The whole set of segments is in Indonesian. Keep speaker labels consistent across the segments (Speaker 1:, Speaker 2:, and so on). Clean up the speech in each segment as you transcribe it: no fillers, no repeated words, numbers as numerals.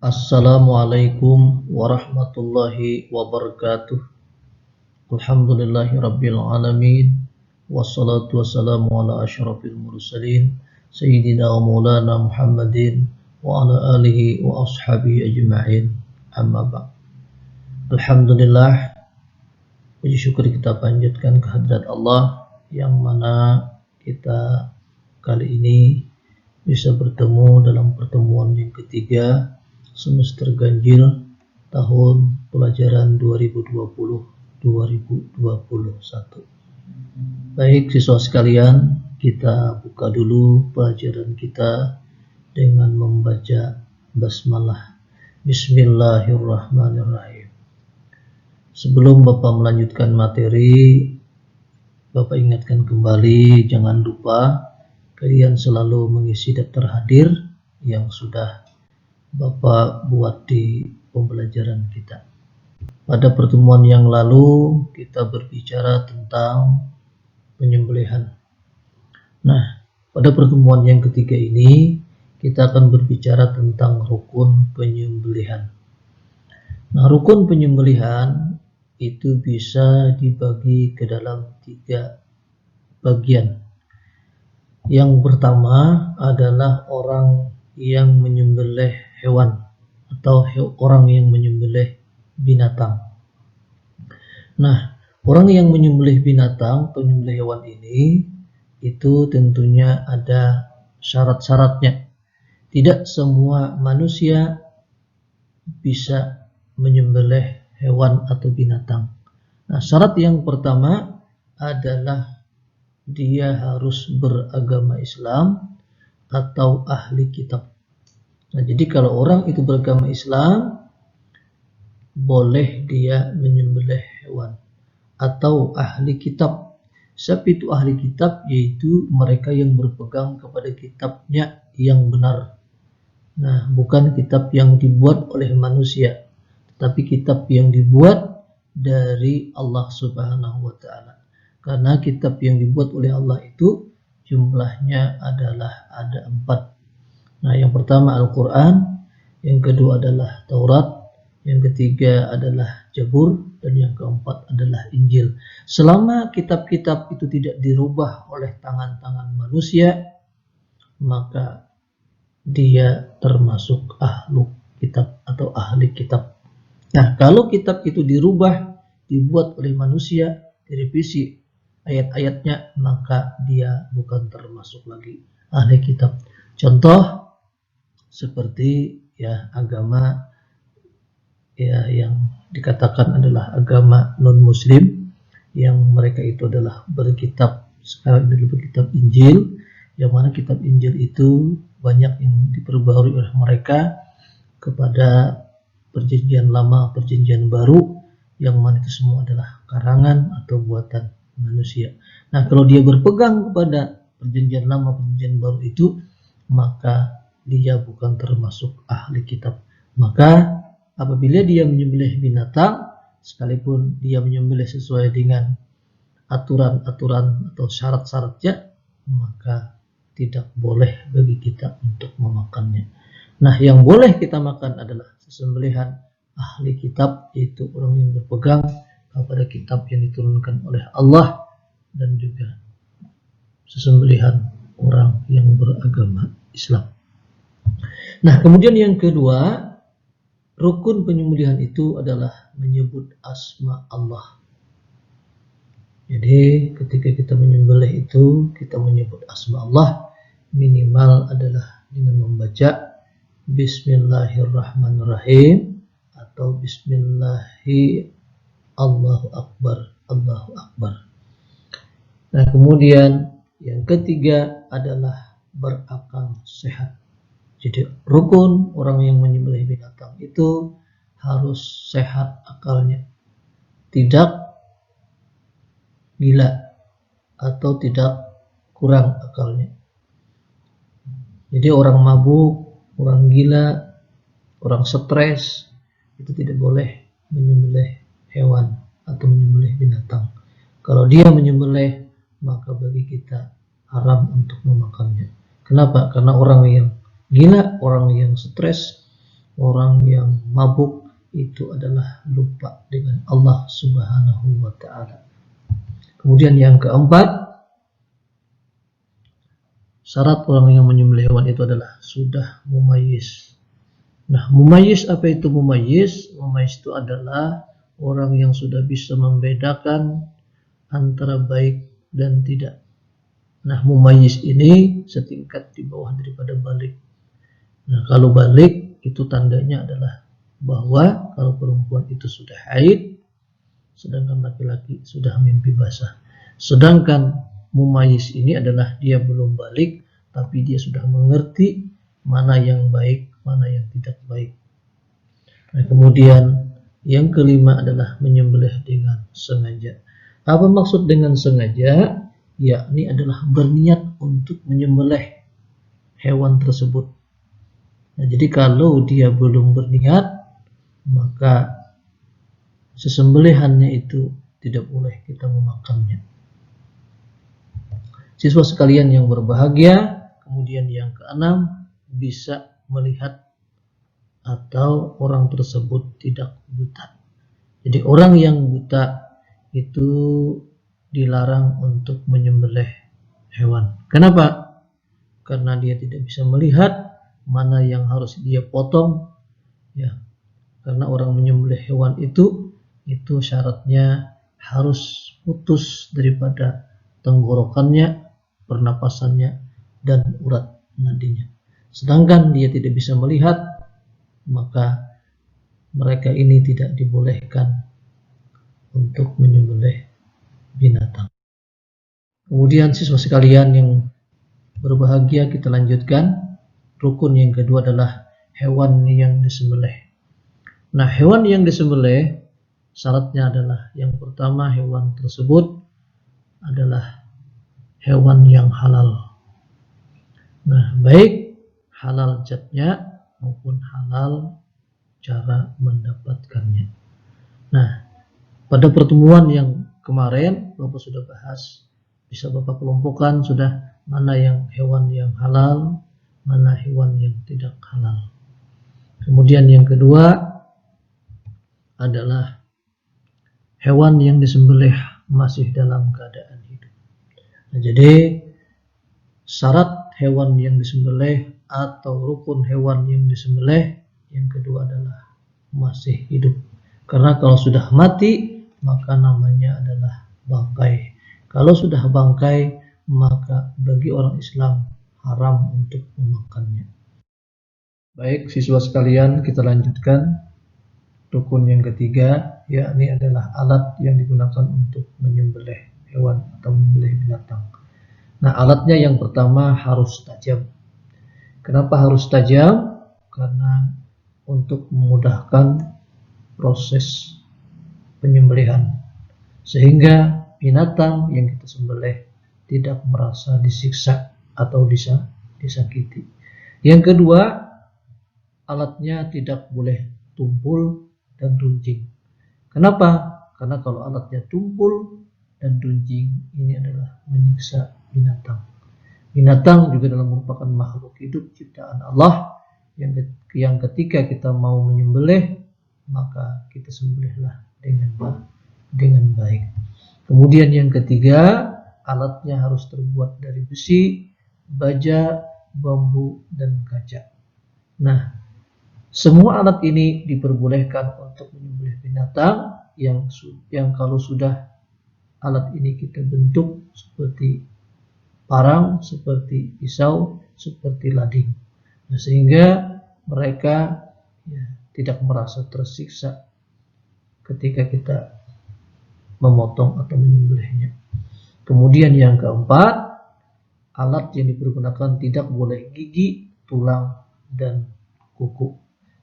Speaker 1: Assalamualaikum warahmatullahi wabarakatuh. Alhamdulillahi rabbil alamin. Wassalatu wassalamu ala asyrafil mursalin Sayyidina wa maulana Muhammadin wa ala alihi wa ashabihi ajma'in. Amma ba'd. Alhamdulillah, puji syukur kita panjatkan kehadirat Allah yang mana kita kali ini bisa bertemu dalam pertemuan yang ketiga semester ganjil tahun pelajaran 2020-2021. Baik siswa sekalian, kita buka dulu pelajaran kita dengan membaca basmalah. Bismillahirrahmanirrahim. Sebelum Bapak melanjutkan materi, Bapak ingatkan kembali, jangan lupa kalian selalu mengisi daftar hadir yang sudah Bapak buat di pembelajaran kita. Pada pertemuan yang lalu kita berbicara tentang penyembelihan. Nah, pada pertemuan yang ketiga ini kita akan berbicara tentang rukun penyembelihan. Nah, rukun penyembelihan itu bisa dibagi ke dalam 3 bagian. Yang pertama adalah orang yang menyembelih hewan atau orang yang menyembelih binatang. Nah, orang yang menyembelih binatang atau menyembelih hewan ini itu tentunya ada syarat-syaratnya. Tidak semua manusia bisa menyembelih hewan atau binatang. Nah, syarat yang pertama adalah dia harus beragama Islam atau ahli kitab. Nah, jadi kalau orang itu beragama Islam, boleh dia menyembelih hewan atau ahli kitab. Siapa itu ahli kitab? Yaitu mereka yang berpegang kepada kitabnya yang benar. Nah, bukan kitab yang dibuat oleh manusia, tetapi kitab yang dibuat dari Allah Subhanahu wa Ta'ala. Karena kitab yang dibuat oleh Allah itu jumlahnya adalah ada 4. Nah, yang pertama Al-Quran, yang kedua adalah Taurat, yang ketiga adalah Zabur, dan yang keempat adalah Injil. Selama kitab-kitab itu tidak dirubah oleh tangan-tangan manusia, maka dia termasuk ahlu kitab atau ahli kitab. Nah, kalau kitab itu dirubah, dibuat oleh manusia, direvisi ayat-ayatnya, maka dia bukan termasuk lagi ahli kitab. Contoh seperti agama yang dikatakan adalah agama non-muslim, yang mereka itu adalah berkitab, sekarang ini berkitab Injil, yang mana kitab Injil itu banyak yang diperbarui oleh mereka kepada perjanjian lama, perjanjian baru, yang mana itu semua adalah karangan atau buatan manusia. Nah, kalau dia berpegang kepada perjanjian lama, perjanjian baru itu, maka dia bukan termasuk ahli kitab. Maka apabila dia menyembelih binatang, sekalipun dia menyembelih sesuai dengan aturan-aturan atau syarat-syaratnya, maka tidak boleh bagi kita untuk memakannya. Nah, yang boleh kita makan adalah sesembelihan ahli kitab, yaitu orang yang berpegang kepada kitab yang diturunkan oleh Allah, dan juga sesembelihan orang yang beragama Islam. Nah, kemudian yang kedua, rukun penyembelihan itu adalah menyebut asma Allah. Jadi ketika kita menyembelih itu, kita menyebut asma Allah, minimal adalah dengan membaca Bismillahirrahmanirrahim atau Bismillahi Allahu Akbar, Allahu Akbar. Nah, kemudian yang ketiga adalah berakal sehat. Jadi rukun orang yang menyembelih binatang itu harus sehat akalnya, tidak gila atau tidak kurang akalnya. Jadi orang mabuk, orang gila, orang stres itu tidak boleh menyembelih hewan atau menyembelih binatang. Kalau dia menyembelih, maka bagi kita haram untuk memakannya. Kenapa? Karena orang yang gila, orang yang stres, orang yang mabuk itu adalah lupa dengan Allah Subhanahu wa ta'ala. Kemudian yang keempat, syarat orang yang menyembelih hewan itu adalah sudah mumayyiz. Nah, mumayyiz, apa itu mumayyiz? Mumayyiz itu adalah orang yang sudah bisa membedakan antara baik dan tidak. Nah, mumayyiz ini setingkat di bawah daripada balik. Nah, kalau balik itu tandanya adalah bahwa kalau perempuan itu sudah haid, sedangkan laki-laki sudah mimpi basah. Sedangkan mumayyiz ini adalah dia belum balik, tapi dia sudah mengerti mana yang baik, mana yang tidak baik. Nah, kemudian yang kelima adalah menyembelih dengan sengaja. Apa maksud dengan sengaja? Yakni adalah berniat untuk menyembelih hewan tersebut. Nah, jadi kalau dia belum berniat, maka sesembelihannya itu tidak boleh kita memakannya. Siswa sekalian yang berbahagia, kemudian yang keenam, bisa melihat atau orang tersebut tidak buta. Jadi orang yang buta itu dilarang untuk menyembelih hewan. Kenapa? Karena dia tidak bisa melihat mana yang harus dia potong, ya. Karena orang menyembelih hewan itu syaratnya harus putus daripada tenggorokannya, pernapasannya, dan urat nadinya. Sedangkan dia tidak bisa melihat, maka mereka ini tidak dibolehkan untuk menyembelih binatang. Kemudian siswa sekalian yang berbahagia, kita lanjutkan. Rukun yang kedua adalah hewan yang disembelih. Nah, hewan yang disembelih syaratnya adalah yang pertama, hewan tersebut adalah hewan yang halal. Nah, baik halal zatnya maupun halal cara mendapatkannya. Nah, pada pertemuan yang kemarin Bapak sudah bahas, bisa Bapak kelompokkan sudah mana yang hewan yang halal, mana hewan yang tidak halal. Kemudian yang kedua adalah hewan yang disembelih masih dalam keadaan hidup. Nah, jadi syarat hewan yang disembelih atau rukun hewan yang disembelih yang kedua adalah masih hidup. Karena kalau sudah mati, maka namanya adalah bangkai. Kalau sudah bangkai, maka bagi orang Islam haram untuk memakannya. Baik, siswa sekalian, kita lanjutkan. Rukun yang ketiga, yakni adalah alat yang digunakan untuk menyembelih hewan atau menyembelih binatang. Nah, alatnya yang pertama harus tajam. Kenapa harus tajam? Karena untuk memudahkan proses penyembelihan, sehingga binatang yang kita sembelih tidak merasa disiksa atau disakiti. Yang kedua, alatnya tidak boleh tumpul dan runcing. Kenapa? Karena kalau alatnya tumpul dan runcing, ini adalah menyiksa binatang. Binatang juga dalam merupakan makhluk hidup ciptaan Allah yang ketika kita mau menyembelih, maka kita sembelihlah dengan baik. Kemudian yang ketiga, alatnya harus terbuat dari besi, baja, bambu, dan kaca. Nah, semua alat ini diperbolehkan untuk menyembelih binatang yang kalau sudah alat ini kita bentuk seperti parang, seperti pisau, seperti lading. Nah, sehingga mereka tidak merasa tersiksa ketika kita memotong atau menyembelihnya. Kemudian yang keempat, alat yang dipergunakan tidak boleh gigi, tulang, dan kuku.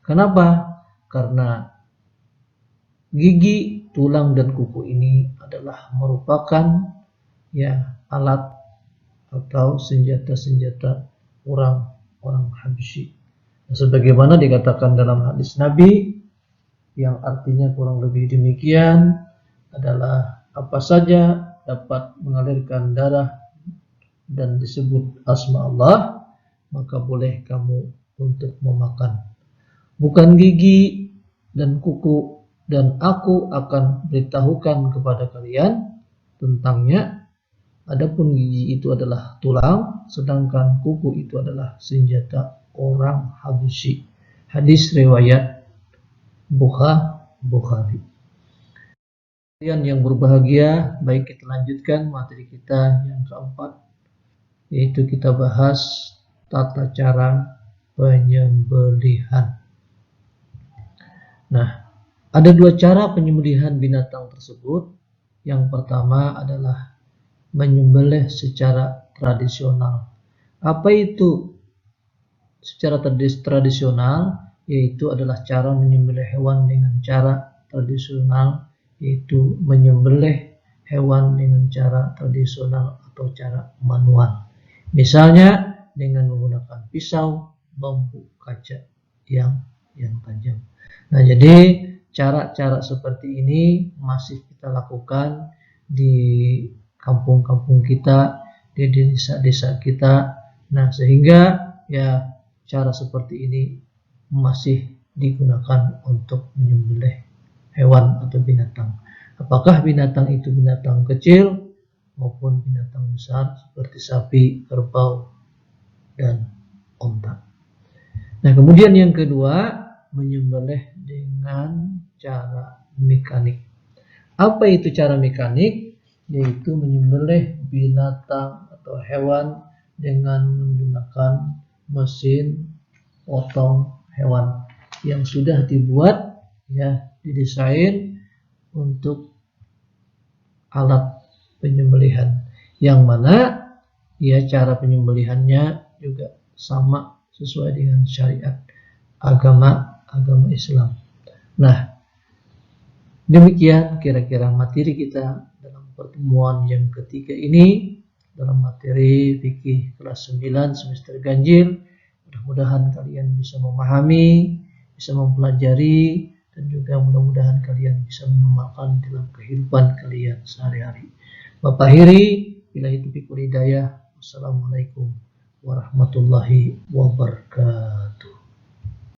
Speaker 1: Kenapa? Karena gigi, tulang, dan kuku ini adalah merupakan alat atau senjata-senjata orang Habsyi. Nah, sebagaimana dikatakan dalam hadis Nabi yang artinya kurang lebih demikian adalah apa saja dapat mengalirkan darah dan disebut asma Allah, maka boleh kamu untuk memakan. bukan gigi dan kuku, dan aku akan beritahukan kepada kalian tentangnya. Adapun gigi itu adalah tulang, sedangkan kuku itu adalah senjata orang Habsyi. Hadis riwayat Bukhari. Kalian yang berbahagia, baik kita lanjutkan materi kita yang keempat, yaitu kita bahas tata cara penyembelihan. Nah, ada dua cara penyembelihan binatang tersebut. Yang pertama adalah menyembelih secara tradisional. Apa itu secara tradisional? Yaitu adalah cara menyembelih hewan dengan cara tradisional, yaitu menyembelih hewan dengan cara tradisional atau cara manual. Misalnya dengan menggunakan pisau, bambu, kaca yang tajam. Nah, jadi cara-cara seperti ini masih kita lakukan di kampung-kampung kita, di desa-desa kita. Nah, sehingga ya cara seperti ini masih digunakan untuk menyembelih hewan atau binatang. Apakah binatang itu binatang kecil maupun binatang besar seperti sapi, kerbau, dan onta. Nah, kemudian yang kedua, menyembelih dengan cara mekanik. Apa itu cara mekanik? Yaitu menyembelih binatang atau hewan dengan menggunakan mesin potong hewan yang sudah dibuat, ya, didesain untuk alat penyembelihan, yang mana ya cara penyembelihannya juga sama sesuai dengan syariat agama Islam. Nah, demikian kira-kira materi kita dalam pertemuan yang ketiga ini dalam materi fikih kelas 9 semester ganjil. Mudah-mudahan kalian bisa memahami, bisa mempelajari, dan juga mudah-mudahan kalian bisa mengamalkan dalam kehidupan kalian sehari-hari. Bapak akhiri, billahi taufiq wal hidayah. Wassalamualaikum warahmatullahi wabarakatuh.